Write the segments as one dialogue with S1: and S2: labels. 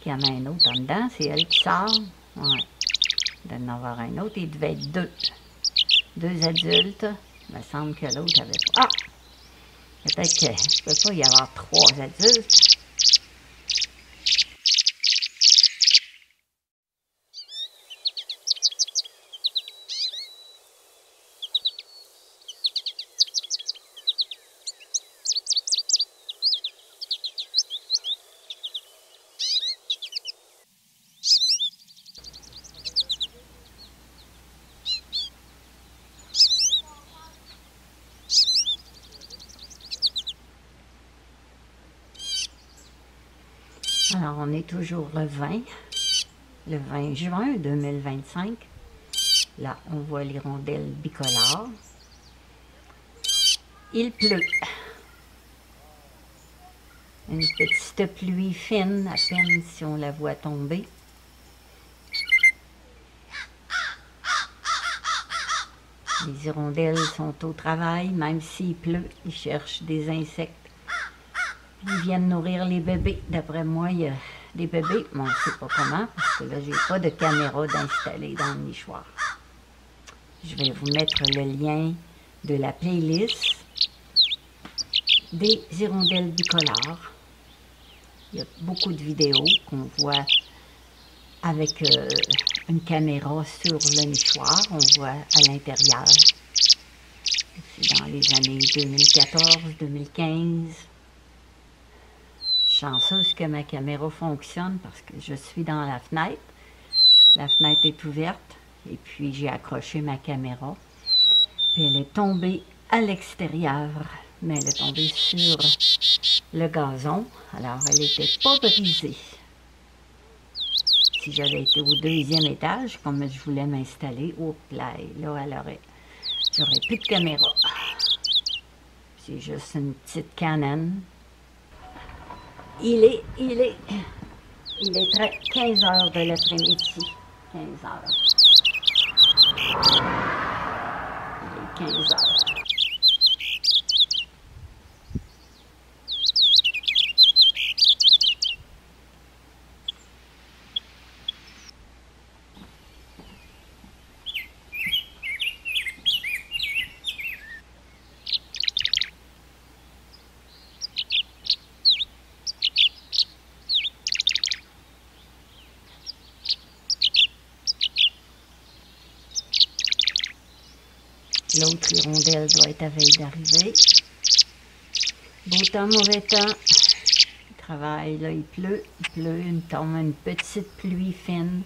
S1: qu'il y en a un autre en dedans. C'est elle qui sort. Ouais. Il doit en avoir un autre. Il devait être deux. Deux adultes. Il me semble que l'autre avait pas. Ah! Peut-être qu'il ne peut pas y avoir trois adultes. Alors, on est toujours le 20 juin 2025. Là, on voit l'hirondelle bicolore. Il pleut. Une petite pluie fine, à peine si on la voit tomber. Les hirondelles sont au travail, même s'il pleut, ils cherchent des insectes. Ils viennent nourrir les bébés. D'après moi, il y a des bébés, mais on ne sait pas comment, parce que là, j'ai pas de caméra d'installer dans le nichoir. Je vais vous mettre le lien de la playlist des hirondelles bicolores. Il y a beaucoup de vidéos qu'on voit avec une caméra sur le nichoir. On voit à l'intérieur. C'est dans les années 2014-2015. Chanceuse que ma caméra fonctionne parce que je suis dans la fenêtre. La fenêtre est ouverte et puis j'ai accroché ma caméra. Puis elle est tombée à l'extérieur, mais elle est tombée sur le gazon. Alors elle n'était pas brisée. Si j'avais été au deuxième étage, comme je voulais m'installer, là, j'aurais plus de caméra. C'est juste une petite Canon. Il est 15 heures de l'après-midi. 15 heures. Il est 15 heures. L'autre hirondelle doit être à veille d'arriver. Beau temps, mauvais temps. Il travaille, là, il pleut, il tombe une petite pluie fine.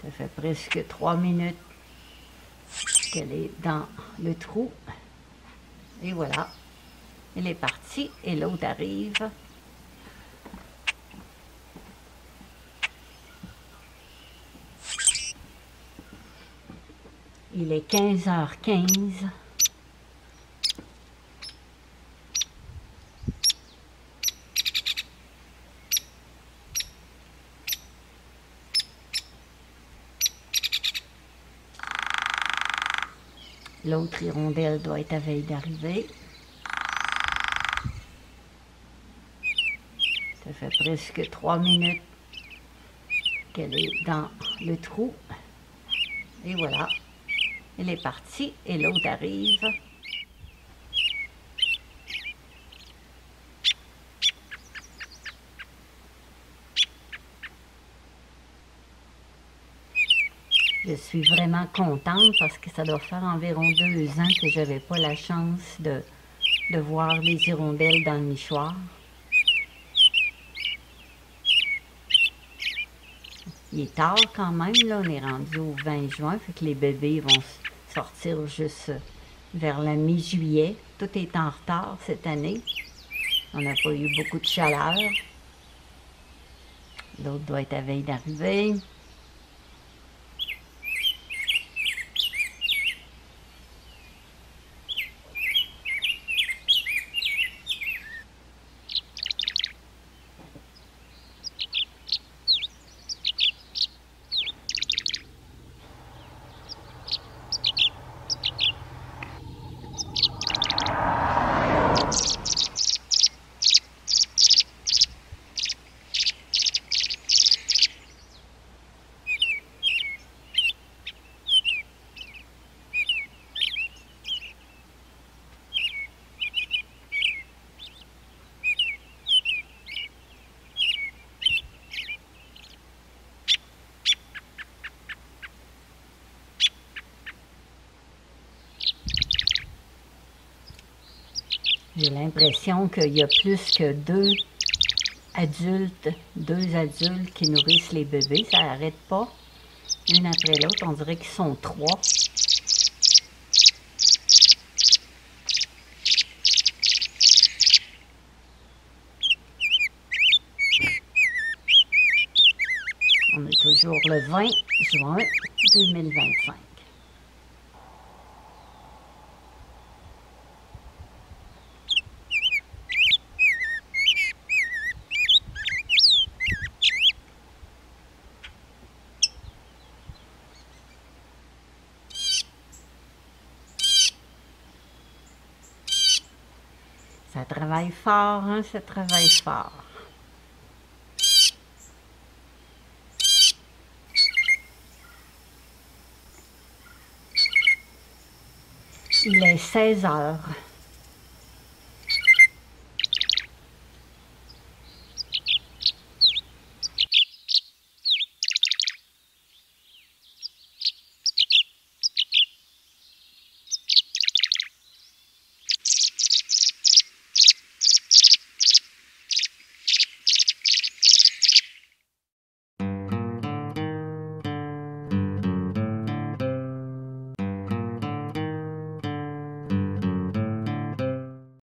S1: Ça fait presque 3 minutes qu'elle est dans le trou. Et voilà, elle est partie et l'autre arrive. Il est 15h15. L'autre hirondelle doit être à veille d'arriver. Ça fait presque 3 minutes qu'elle est dans le trou. Et voilà. Elle est partie et l'autre arrive. Je suis vraiment contente parce que ça doit faire environ 2 ans que je n'avais pas la chance de voir les hirondelles dans le nichoir. Il est tard quand même, là, on est rendu au 20 juin, fait que les bébés vont sortir juste vers la mi-juillet. Tout est en retard cette année. On n'a pas eu beaucoup de chaleur. L'autre doit être à veille d'arriver. J'ai l'impression qu'il y a plus que deux adultes qui nourrissent les bébés. Ça n'arrête pas, une après l'autre. On dirait qu'ils sont trois. On est toujours le 20 juin 2025. Ça travaille fort, hein, ça travaille fort. Il est 16 heures.